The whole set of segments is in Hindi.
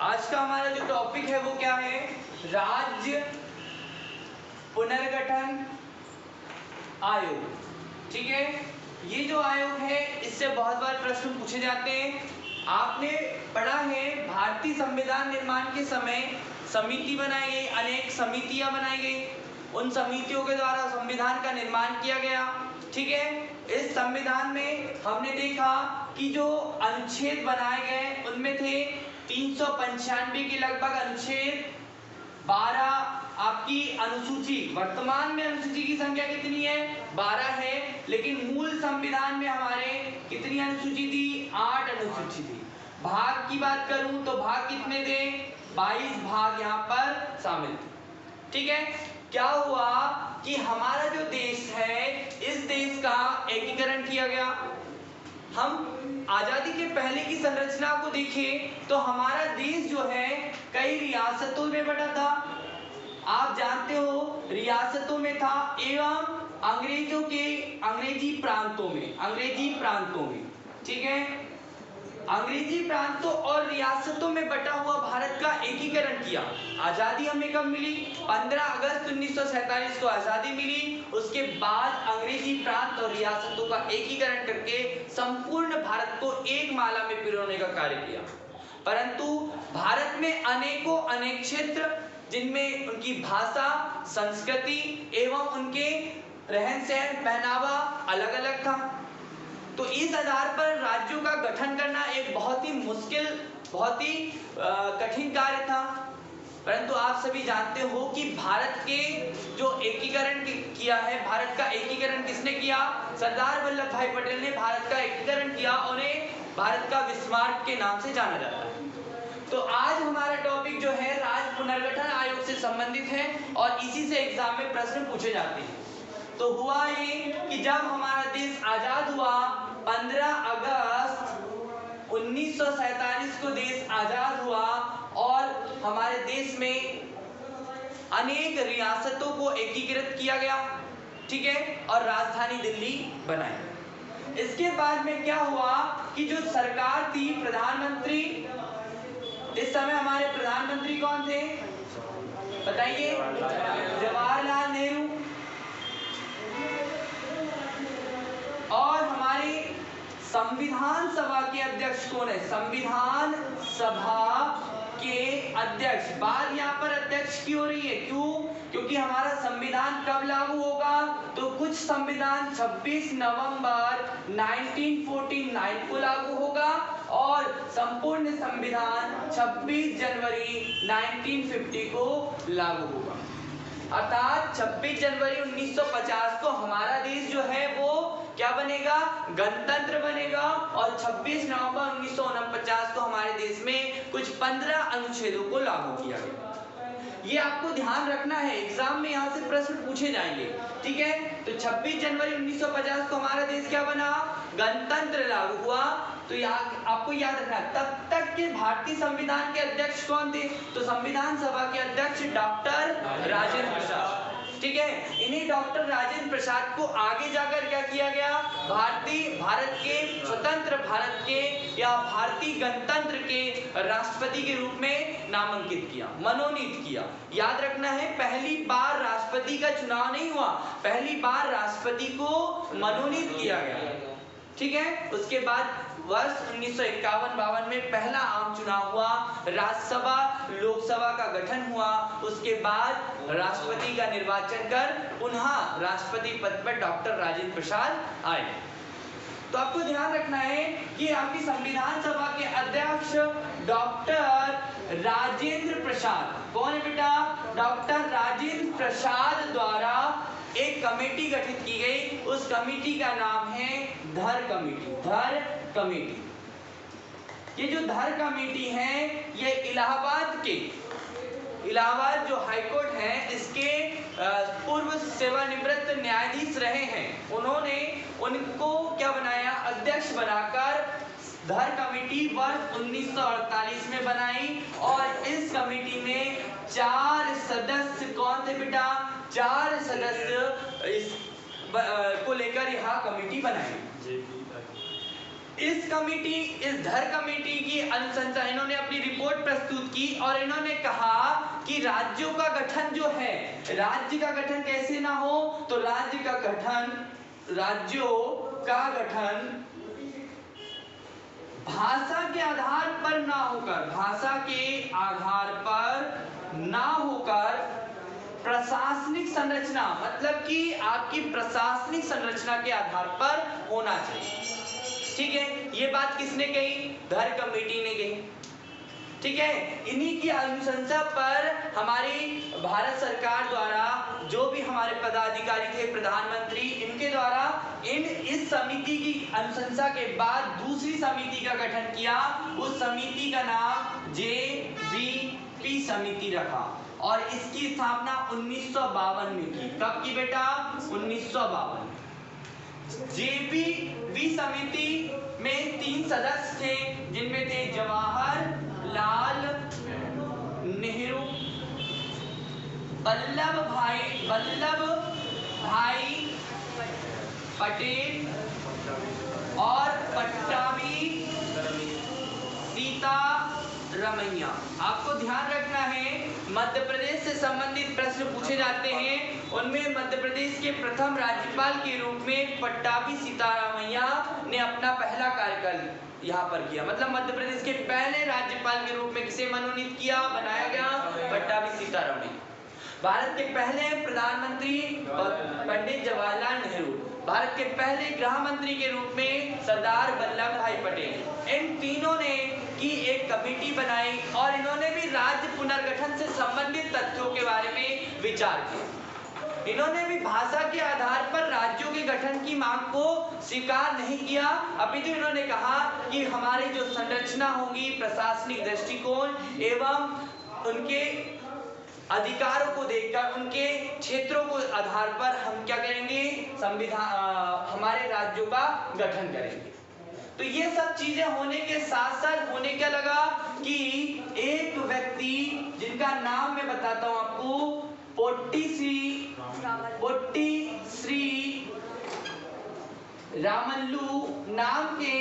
आज का हमारा जो टॉपिक है वो क्या है? राज्य पुनर्गठन आयोग। ठीक है, ये जो आयोग है इससे बहुत बार प्रश्न पूछे जाते हैं। आपने पढ़ा है भारतीय संविधान निर्माण के समय समिति बनाई गई, अनेक समितियां बनाई गई, उन समितियों के द्वारा संविधान का निर्माण किया गया। ठीक है, इस संविधान में हमने देखा कि जो अनुच्छेद बनाए गए उनमें थे 395 के लगभग अनुच्छेद, 12 आपकी अनुसूची। वर्तमान में अनुसूची की संख्या कितनी है? 12 है, लेकिन मूल संविधान में हमारे कितनी अनुसूची थी? 8 अनुसूची थी। भाग की बात करूं तो भाग कितने थे? 22 भाग यहाँ पर शामिल थे। ठीक है, क्या हुआ कि हमारा जो देश है इस देश का एकीकरण किया गया। हम आजादी के पहले की संरचना को देखें तो हमारा देश जो है कई रियासतों में बटा था। आप जानते हो रियासतों में था एवं अंग्रेजी प्रांतों में। ठीक है, अंग्रेजी प्रांतों और रियासतों में बटा हुआ भारत का एकीकरण किया। आजादी हमें कब मिली? 15 अगस्त 1947 को आजादी मिली। उसके बाद अंग्रेजी प्रांत और रियासतों का एकीकरण करके संपूर्ण भारत को एक माला में पिरोने का कार्य किया। परंतु भारत में अनेक क्षेत्र जिनमें उनकी भाषा, संस्कृति एवं उनके रहन सहन, पहनावा अलग अलग था। तो इस आधार पर राज्यों का गठन करना एक बहुत ही मुश्किल, बहुत ही कठिन कार्य था। परंतु आप सभी जानते हो कि भारत के जो एकीकरण किया है, भारत का एकीकरण किसने किया? सरदार वल्लभ भाई पटेल ने भारत का एकीकरण किया। उन्हें भारत का विस्मार्क के नाम से जाना जाता है। तो आज हमारा टॉपिक जो है राज्य पुनर्गठन आयोग से संबंधित है और इसी से एग्जाम में प्रश्न पूछे जाते हैं। तो हुआ ये कि जब हमारा देश आजाद हुआ 15 अगस्त 1947 को देश आजाद हुआ और हमारे देश में अनेक रियासतों को एकीकृत किया गया। ठीक है, और राजधानी दिल्ली बनाई। इसके बाद में क्या हुआ कि जो सरकार थी, प्रधानमंत्री, इस समय हमारे प्रधानमंत्री कौन थे बताइए? जवाहरलाल नेहरू। और हमारे संविधान सभा के अध्यक्ष कौन है? संविधान सभा के अध्यक्ष। बात यहाँ पर अध्यक्ष की हो रही है, क्यों? क्योंकि हमारा संविधान कब लागू होगा? तो कुछ संविधान 26 नवंबर 1949 को लागू होगा और संपूर्ण संविधान 26 जनवरी 1950 को लागू होगा। अर्थात 26 जनवरी 1950 को हमारा देश जो है वो क्या बनेगा? गणतंत्र बनेगा। और 26 नवंबर 1949 को हमारे देश में कुछ 15 अनुच्छेदों को लागू किया गया। ये आपको ध्यान रखना है, एग्जाम में यहाँ से प्रश्न पूछे जाएंगे। ठीक है, तो 26 जनवरी 1950 को हमारा देश क्या बना? गणतंत्र लागू हुआ। तो यहाँ आपको याद रखना, तब तक के भारतीय संविधान के अध्यक्ष कौन थे? तो संविधान सभा के अध्यक्ष डॉक्टर राजेंद्र प्रसाद। ठीक है, इन्हीं डॉक्टर राजेंद्र प्रसाद को आगे जाकर क्या किया गया? भारत के स्वतंत्र भारत के या भारतीय गणतंत्र के राष्ट्रपति के रूप में नामांकित किया, मनोनीत किया। याद रखना है, पहली बार राष्ट्रपति का चुनाव नहीं हुआ, पहली बार राष्ट्रपति को मनोनीत किया गया। ठीक है, उसके बाद वर्ष 1951-52 में पहला आम चुनाव हुआ, राज्यसभा लोकसभा का गठन हुआ। उसके बाद राष्ट्रपति का निर्वाचन कर पुनः राष्ट्रपति पद पर डॉक्टर राजेंद्र प्रसाद आए। तो आपको ध्यान रखना है कि आपकी संविधान सभा के अध्यक्ष डॉक्टर राजेंद्र प्रसाद कौन है बेटा? डॉक्टर राजेंद्र प्रसाद द्वारा एक कमेटी गठित की गई। उस कमेटी का नाम है धर कमेटी। धर कमेटी, ये जो धर कमेटी है ये इलाहाबाद जो हाईकोर्ट है इसके पूर्व सेवानिवृत्त न्यायाधीश रहे हैं। उन्होंने उनको क्या बनाया? अध्यक्ष बनाकर धर कमेटी वर्ष 1948 में बनाई। और इस कमेटी में 4 सदस्य कौन थे बेटा? 4 सदस्य इस को लेकर यह कमेटी बनाई। इस धर कमेटी की अनुशंसा, इन्होंने अपनी रिपोर्ट प्रस्तुत की और इन्होंने कहा कि राज्यों का गठन जो है, राज्य का गठन कैसे ना हो, तो राज्यों का गठन भाषा के आधार पर ना होकर प्रशासनिक संरचना, मतलब कि आपकी प्रशासनिक संरचना के आधार पर होना चाहिए। ठीक है, ये बात किसने कही? धर कमेटी ने कही। ठीक है, इन्हीं की अनुशंसा पर हमारी भारत सरकार द्वारा जो भी हमारे पदाधिकारी थे, प्रधानमंत्री, इनके द्वारा इस समिति की अनुशंसा के बाद दूसरी समिति का गठन किया। उस समिति का नाम JVP समिति रखा और इसकी स्थापना 1952 में की। कब की बेटा? 1952। JVP समिति में 3 सदस्य थे, जिनमें थे जवाहरलाल नेहरू, वल्लभ भाई पटेल और पट्टाभी सीतारमैया। आपको ध्यान रखना है, मध्य प्रदेश से संबंधित प्रश्न पूछे जाते हैं, उनमें मध्य प्रदेश के प्रथम राज्यपाल के रूप में पट्टाभी सीतारमैया ने अपना पहला कार्यकाल यहाँ पर किया। मतलब मध्य प्रदेश के पहले राज्यपाल के रूप में किसे मनोनीत किया, बनाया गया? पट्टाभी सीतारमैया। भारत के पहले प्रधानमंत्री पंडित जवाहरलाल नेहरू, भारत के पहले गृह मंत्री के रूप में सरदार वल्लभ भाई पटेल। इन तीनों ने की एक कमेटी बनाई और इन्होंने भी राज्य पुनर्गठन से संबंधित तथ्यों के बारे में विचार किया। इन्होंने भी भाषा के आधार पर राज्यों के गठन की मांग को स्वीकार नहीं किया, अपितु इन्होंने कहा कि हमारी जो संरचना होगी, प्रशासनिक दृष्टिकोण एवं उनके अधिकारों को देखकर, उनके क्षेत्रों को आधार पर हम क्या करेंगे, हमारे राज्यों का गठन करेंगे। तो ये सब चीजें होने के साथ साथ होने क्या लगा कि एक व्यक्ति जिनका नाम मैं बताता हूं आपको, पोट्टी श्री रामल्लू नाम के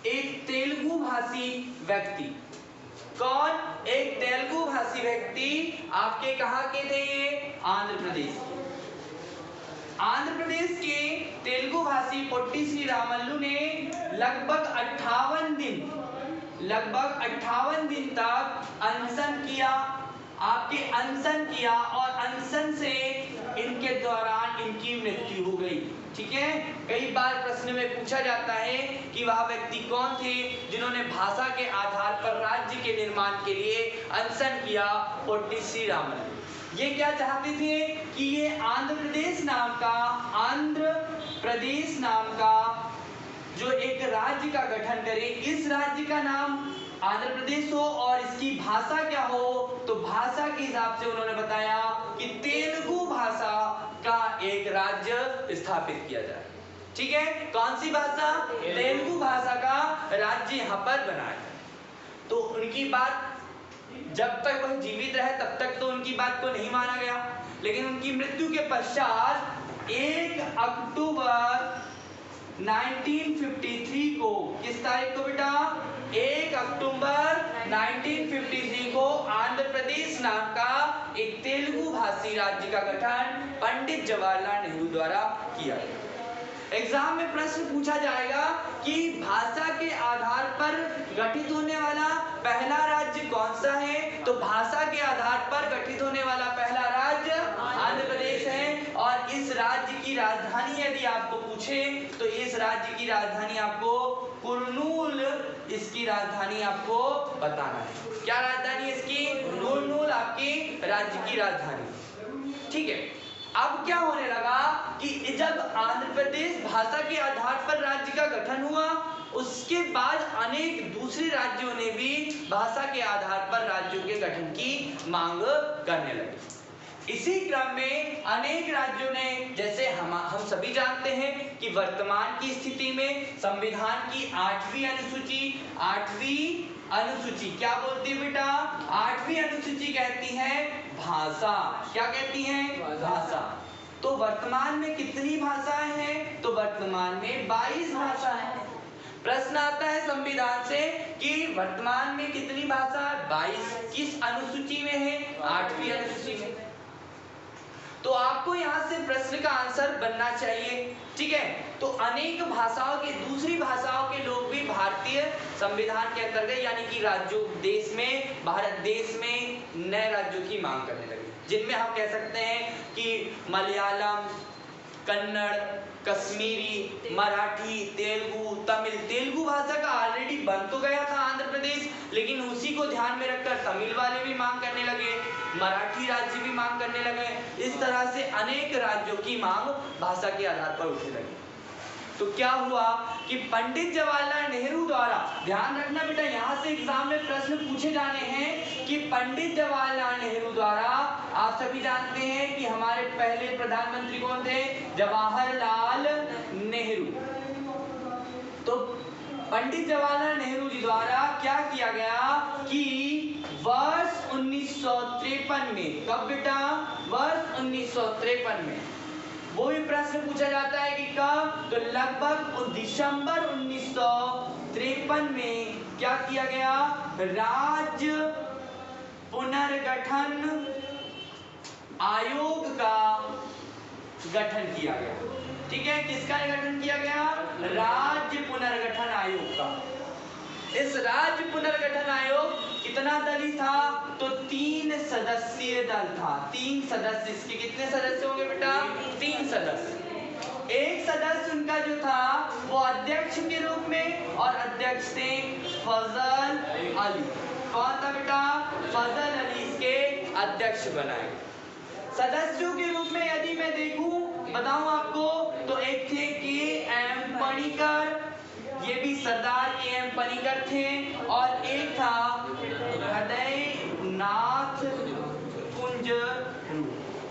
एक तेलुगु भाषी व्यक्ति। कौन? एक तेलुगु भाषी व्यक्ति। आपके कहां के थे ये? आंध्र प्रदेश। आंध्र प्रदेश के तेलुगु भाषी पोट्टी श्री रामल्लू ने लगभग 58 दिन तक अनशन किया, और अनशन से इनके दौरान इनकी मृत्यु हो गई। ठीक है, कई बार प्रश्न में पूछा जाता है कि वह व्यक्ति कौन थे जिन्होंने भाषा के आधार पर राज्य के निर्माण के लिए अनशन किया? पोट्टी श्री रामल्लू। ये क्या चाहते थे कि ये आंध्र प्रदेश नाम का जो एक राज्य का गठन करे, इस राज्य का नाम आंध्र प्रदेश हो और इसकी भाषा क्या हो, तो भाषा के हिसाब से उन्होंने बताया कि तेलुगु भाषा का एक राज्य स्थापित किया जाए। ठीक है, कौन सी भाषा? तेलुगु भाषा का राज्य यहाँ पर बनाया। तो उनकी बात जब तक वह जीवित रहे तब तक तो उनकी बात को नहीं माना गया, लेकिन उनकी मृत्यु के पश्चात 1 अक्टूबर 1953 को, किस तारीख को बेटा? 1 अक्टूबर 1953 को आंध्र प्रदेश नाम का एक तेलुगु भाषी राज्य का गठन पंडित जवाहरलाल नेहरू द्वारा किया गया। एग्जाम में प्रश्न पूछा जाएगा कि भाषा के आधार पर गठित होने वाला पहला राज्य कौन सा है, तो भाषा के आधार पर गठित होने वाला पहला राज्य आंध्र प्रदेश है। और इस राज्य की राजधानी यदि आपको पूछे तो इस राज्य की राजधानी आपको कुर्नूल, इसकी राजधानी आपको बताना है। क्या राजधानी इसकी? कुर्नूल आपकी राज्य की राजधानी। ठीक है, अब क्या होने लगा कि जब आंध्र प्रदेश भाषा के आधार पर राज्य का गठन हुआ, उसके बाद अनेक दूसरे राज्यों ने भी भाषा के आधार पर राज्यों के गठन की मांग करने लगे। इसी क्रम में अनेक राज्यों ने, जैसे हम सभी जानते हैं कि वर्तमान की स्थिति में संविधान की 8वीं अनुसूची क्या बोलती है बेटा? 8वीं अनुसूची कहती है भाषा। क्या कहती है? भाषा। तो वर्तमान में कितनी भाषाएं हैं? तो वर्तमान में 22 भाषा है। प्रश्न आता है संविधान से कि वर्तमान में कितनी भाषा 22 किस अनुसूची में है 8वीं अनुसूची में। तो आपको यहाँ से प्रश्न का आंसर बनना चाहिए, ठीक है। तो अनेक भाषाओं के दूसरी भाषाओं के लोग भी भारतीय संविधान के अंतर्गत यानी कि राज्यों देश में भारत देश में नए राज्यों की मांग करने लगे, जिनमें हम कह सकते हैं कि मलयालम, कन्नड़, कश्मीरी, मराठी, तेलुगु, तमिल। तेलुगु भाषा का ऑलरेडी बन तो गया था आंध्र प्रदेश, लेकिन उसी को ध्यान में रखकर तमिल वाले भी मांग करने लगे, मराठी राज्य भी मांग करने लगे। इस तरह से अनेक राज्यों की मांग भाषा के आधार पर उठने लगी। तो क्या हुआ कि पंडित जवाहरलाल नेहरू द्वारा, ध्यान रखना बेटा यहाँ से एग्जाम में प्रश्न पूछे जाने हैं कि पंडित जवाहरलाल नेहरू द्वारा, आप सभी जानते हैं कि हमारे पहले प्रधानमंत्री कौन थे, जवाहरलाल नेहरू। तो पंडित जवाहरलाल नेहरू जी द्वारा क्या किया गया कि वर्ष 1953 में, कब बेटा, वर्ष 1953 में, वो भी प्रश्न पूछा जाता है कि कब, तो लगभग दिसंबर 1953 में क्या किया गया, राज्य पुनर्गठन आयोग का गठन किया गया, ठीक है। किसका गठन किया गया, राज्य पुनर्गठन आयोग का। इस राज्य पुनर्गठन आयोग कितना दलीय था, तो 3 सदस्यीय दल था। 3 सदस्य, इसके कितने सदस्य होंगे बेटा, 3 सदस्य। एक सदस्य उनका जो था वो अध्यक्ष के रूप में, और अध्यक्ष थे फजल अली। कौन था बेटा, फजल अली इसके अध्यक्ष बनाए। सदस्यों के रूप में यदि मैं देखूं, बताऊं आपको, तो एक थे के.एम. पणिकर, ये भी सरदार के.एम. पणिकर थे, और एक था हृदयनाथ कुंजरू।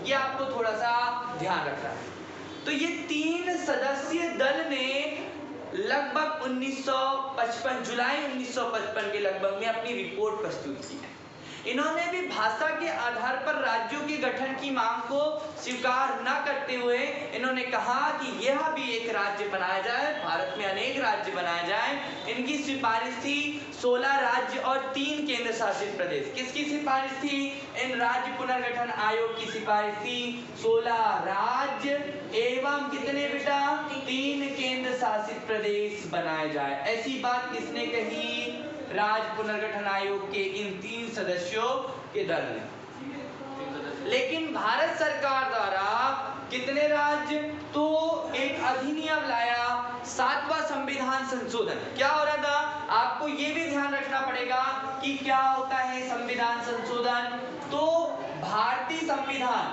ये आपको थोड़ा सा ध्यान रखना है। तो ये 3 सदस्यीय दल ने लगभग 1955, जुलाई 1955 के लगभग में अपनी रिपोर्ट प्रस्तुत की है। इन्होंने भी भाषा के आधार पर राज्यों के गठन की मांग को स्वीकार न करते हुए इन्होंने कहा कि यह भी एक राज्य बनाया जाए, भारत में अनेक राज्य बनाए जाए। इनकी सिफारिश थी 16 राज्य और 3 केंद्र शासित प्रदेश। किसकी सिफारिश थी, इन राज्य पुनर्गठन आयोग की सिफारिश थी 16 राज्य एवं कितने बेटा, 3 केंद्र शासित प्रदेश बनाए जाए। ऐसी बात किसने कही, राज्य पुनर्गठन आयोग के इन 3 सदस्यों के दल ने। लेकिन भारत सरकार द्वारा कितने राज्य, तो एक अधिनियम लाया, 7वां संविधान संशोधन। क्या हो रहा था, आपको ये भी ध्यान रखना पड़ेगा कि क्या होता है संविधान संशोधन। तो भारतीय संविधान,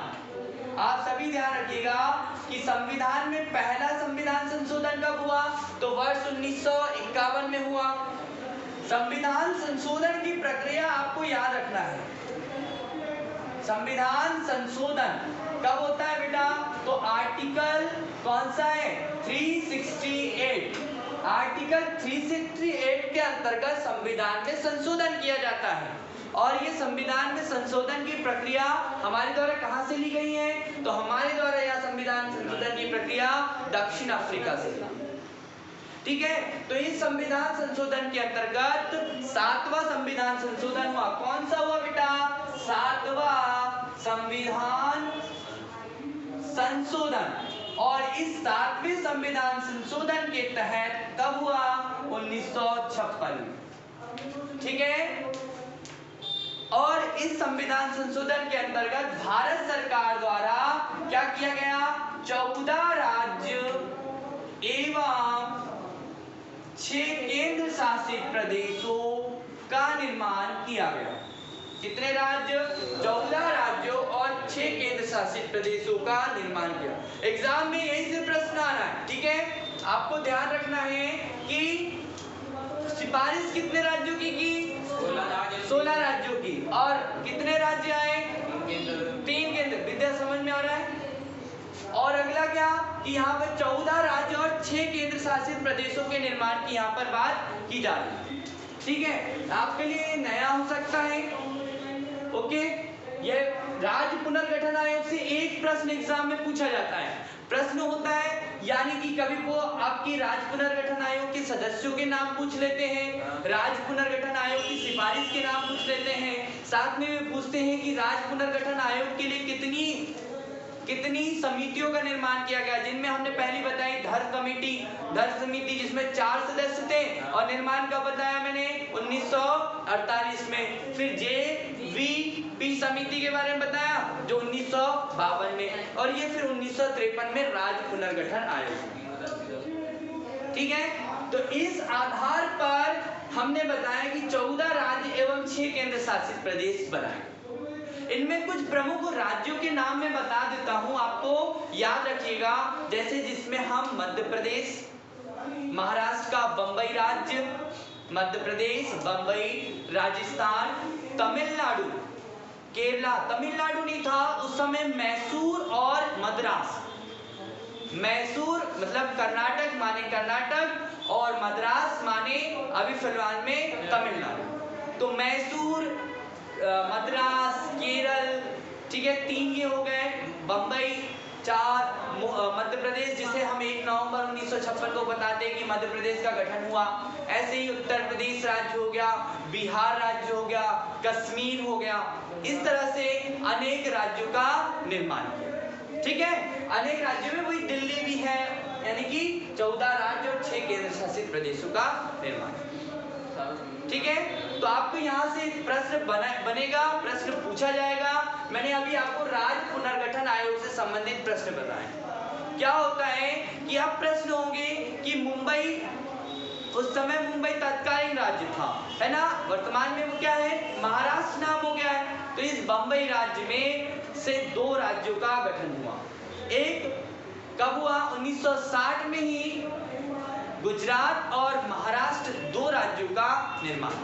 आप सभी ध्यान रखिएगा कि संविधान में पहला संविधान संशोधन कब हुआ, तो वर्ष 1951 में हुआ। संविधान संशोधन की प्रक्रिया आपको याद रखना है। संविधान संशोधन कब होता है बेटा, तो आर्टिकल कौन सा है, 368। आर्टिकल 368 के अंतर्गत संविधान में संशोधन किया जाता है। और ये संविधान में संशोधन की प्रक्रिया हमारे द्वारा कहां से ली गई है, तो हमारे द्वारा यह संविधान संशोधन की प्रक्रिया दक्षिण अफ्रीका से, ठीक है। तो इस संविधान संशोधन के अंतर्गत 7वां संविधान संशोधन हुआ। कौन सा हुआ बेटा, 7वां संविधान संशोधन। और इस 7वें संविधान संशोधन के तहत कब हुआ, 1956 में, ठीक है। और इस संविधान संशोधन के अंतर्गत भारत सरकार द्वारा क्या किया गया, 14 राज्य एवं 6 केंद्र शासित प्रदेशों का निर्माण किया गया। कितने राज्य, 14 राज्यों और 6 केंद्र शासित प्रदेशों का निर्माण किया। एग्जाम में यही से प्रश्न आ रहा है, ठीक है। आपको ध्यान रखना है कि सिफारिश कितने राज्यों की 16 राज्यों की, और कितने राज्य आए, 3 केंद्र। विद्या समझ में आ रहा है। और अगला क्या कि यहाँ पर 14 राज्य और 6 केंद्र शासित प्रदेशों के निर्माण की यहाँ पर बात की जा रही है, ठीक है। आपके लिए नया हो सकता है, ओके। ये राज्य पुनर्गठन आयोग से एक प्रश्न एग्जाम में पूछा जाता है। प्रश्न होता है यानी कि कभी वो आपकी राज्य पुनर्गठन आयोग के सदस्यों के नाम पूछ लेते हैं, राज्य पुनर्गठन आयोग की सिफारिश के नाम पूछ लेते हैं, साथ में वे पूछते हैं कि राज्य पुनर्गठन आयोग के लिए कितनी समितियों का निर्माण किया गया, जिनमें हमने पहली बताई धर समिति जिसमें 4 सदस्य थे, और निर्माण कब बताया मैंने 1948 में। फिर JVP समिति के बारे में बताया जो 1952 में, और ये फिर 1953 में राज्य पुनर्गठन आयोग। ठीक है, तो इस आधार पर हमने बताया कि 14 राज्य एवं 6 केंद्र शासित प्रदेश बनाए। इनमें कुछ प्रमुख राज्यों के नाम मैं बता देता हूं, आपको याद रखिएगा। जैसे जिसमें हम मध्य प्रदेश, महाराष्ट्र का बंबई राज्य, मध्य प्रदेश, बंबई, राजस्थान, तमिलनाडु, केरला, तमिलनाडु नहीं था उस समय, मैसूर और मद्रास। मैसूर मतलब कर्नाटक माने कर्नाटक, और मद्रास माने अभी फिलहाल में तमिलनाडु। तो मैसूर, मद्रास, केरल, ठीक है, 3 ये हो गए। बंबई 4, मध्य प्रदेश जिसे हम 1 नवंबर 1956 को बताते हैं कि मध्य प्रदेश का गठन हुआ। ऐसे ही उत्तर प्रदेश राज्य हो गया, बिहार राज्य हो गया, कश्मीर हो गया। इस तरह से अनेक राज्यों का निर्माण किया। ठीक है, अनेक राज्यों में, वही दिल्ली भी है, यानी कि 14 राज्य और 6 केंद्र शासित प्रदेशों का निर्माण। ठीक है, तो आपको यहाँ से प्रश्न बनेगा, प्रश्न पूछा जाएगा। मैंने अभी आपको राज्य पुनर्गठन आयोग से संबंधित प्रश्न बताए। क्या होता है कि अब प्रश्न होंगे कि मुंबई, उस समय मुंबई तत्कालीन राज्य था, है ना, वर्तमान में वो क्या है, महाराष्ट्र नाम हो गया है। तो इस बंबई राज्य में से 2 राज्यों का गठन हुआ। एक कब हुआ, 1960 में ही गुजरात और महाराष्ट्र 2 राज्यों का निर्माण।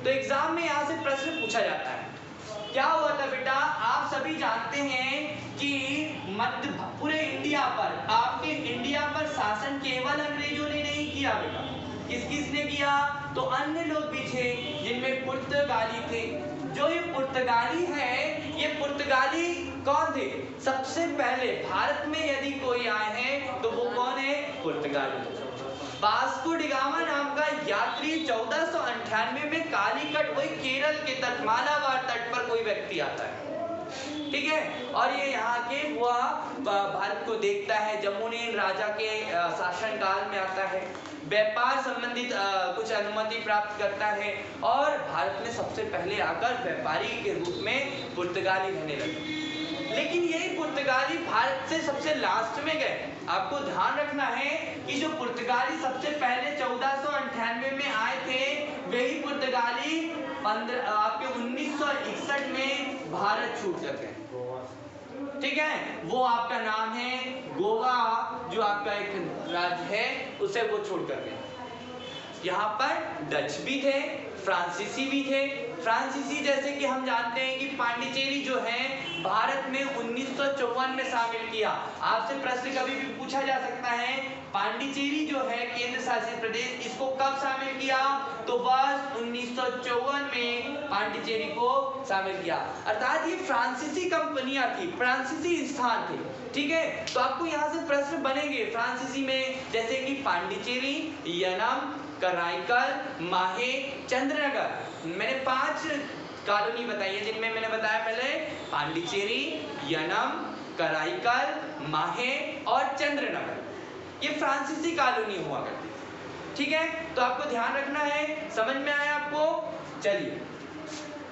तो एग्जाम में यहाँ से प्रश्न पूछा जाता है। क्या हुआ था बेटा, आप सभी जानते हैं कि पूरे इंडिया पर, आपके इंडिया पर शासन केवल अंग्रेजों ने नहीं किया बेटा, किसने किया, तो अन्य लोग भी थे जिनमें पुर्तगाली थे। जो ये पुर्तगाली है, ये पुर्तगाली कौन थे, सबसे पहले भारत में यदि कोई आए हैं तो वो कौन है, पुर्तगाली। वास्को डी गामा नाम का यात्री 1498 में कालीकट, वही केरल के तट, मालाबार तट पर कोई व्यक्ति आता है। ठीक है, और ये यहाँ के हुआ भारत को देखता है, जमुनीन राजा के शासनकाल में आता है, व्यापार संबंधित कुछ अनुमति प्राप्त करता है, और भारत में सबसे पहले आकर व्यापारी के रूप में पुर्तगाली रहने लगे। लेकिन यही पुर्तगाली भारत से सबसे लास्ट में गए। आपको ध्यान रखना है कि जो पुर्तगाली सबसे पहले 1498 में आए थे, वही पुर्तगाली आपके 1961 में भारत छूट सके। ठीक है, वो आपका नाम है गोवा, जो आपका एक राज्य है, उसे वो छोड़ कर गए। यहाँ पर डच भी थे, फ्रांसीसी भी थे। फ्रांसीसी जैसे कि हम जानते हैं कि पांडिचेरी जो है भारत में 1954 में शामिल किया। आपसे प्रश्न कभी भी पूछा जा सकता है, पांडिचेरी जो है केंद्र शासित प्रदेश, इसको कब शामिल किया, तो वर्ष 1954 में पांडिचेरी को शामिल किया। अर्थात ये फ्रांसीसी कंपनियां थी, फ्रांसीसी स्थान थे। ठीक है, तो आपको यहाँ से प्रश्न बनेंगे फ्रांसीसी में, जैसे कि पांडिचेरी, यनम, कराईकल, माहे, चंद्रनगर। मैंने 5 कॉलोनी बताई है, जिनमें मैंने बताया पहले पांडिचेरी, यनम, कराईकल, माहे और चंद्रनगर, ये फ्रांसीसी कॉलोनी हुआ करती। ठीक है, तो आपको ध्यान रखना है। समझ में आया आपको? चलिए,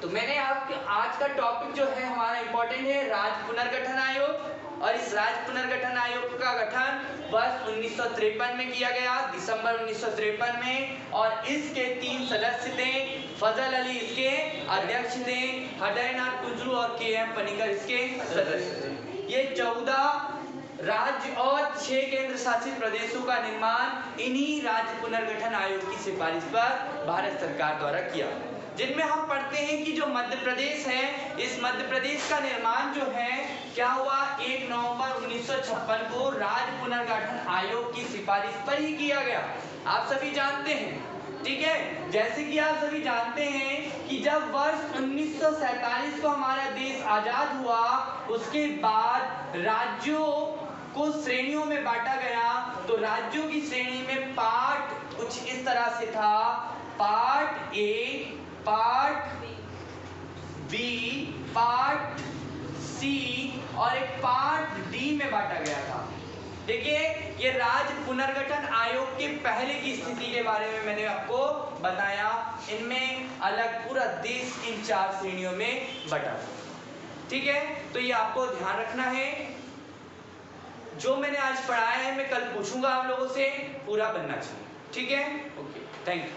तो मैंने आपके आज का टॉपिक जो है हमारा इंपॉर्टेंट है राज्य पुनर्गठन आयोग, और इस राज्य पुनर्गठन आयोग का गठन वर्ष 1953 में किया गया, दिसंबर 1953 में, और इसके 3 सदस्य थे। फजल अली इसके अध्यक्ष थे, हृदयनाथ कुंजरू और KM पनिकर इसके सदस्य थे। ये 14 राज्य और 6 केंद्र शासित प्रदेशों का निर्माण इन्हीं राज्य पुनर्गठन आयोग की सिफारिश पर भारत सरकार द्वारा किया, जिनमें हम पढ़ते हैं कि जो मध्य प्रदेश है, इस मध्य प्रदेश का निर्माण जो है क्या हुआ, 1 नवंबर 1956 को राज्य पुनर्गठन आयोग की सिफारिश पर ही किया गया। आप सभी जानते हैं, ठीक है, जैसे कि आप सभी जानते हैं कि जब वर्ष 1947 को हमारा देश आजाद हुआ, उसके बाद राज्यों को श्रेणियों में बांटा गया। तो राज्यों की श्रेणी में पार्ट कुछ इस तरह से था, part A, part B, part C और एक पार्ट डी में बांटा गया था। देखिए ये राज्य पुनर्गठन आयोग के पहले की स्थिति के बारे में मैंने आपको बताया। इनमें अलग पूरा देश इन 4 श्रेणियों में बटा। ठीक है, तो ये आपको ध्यान रखना है। जो मैंने आज पढ़ाया है मैं कल पूछूंगा आप लोगों से, पूरा बनना चाहिए। ठीक है, ओके, थैंक यू।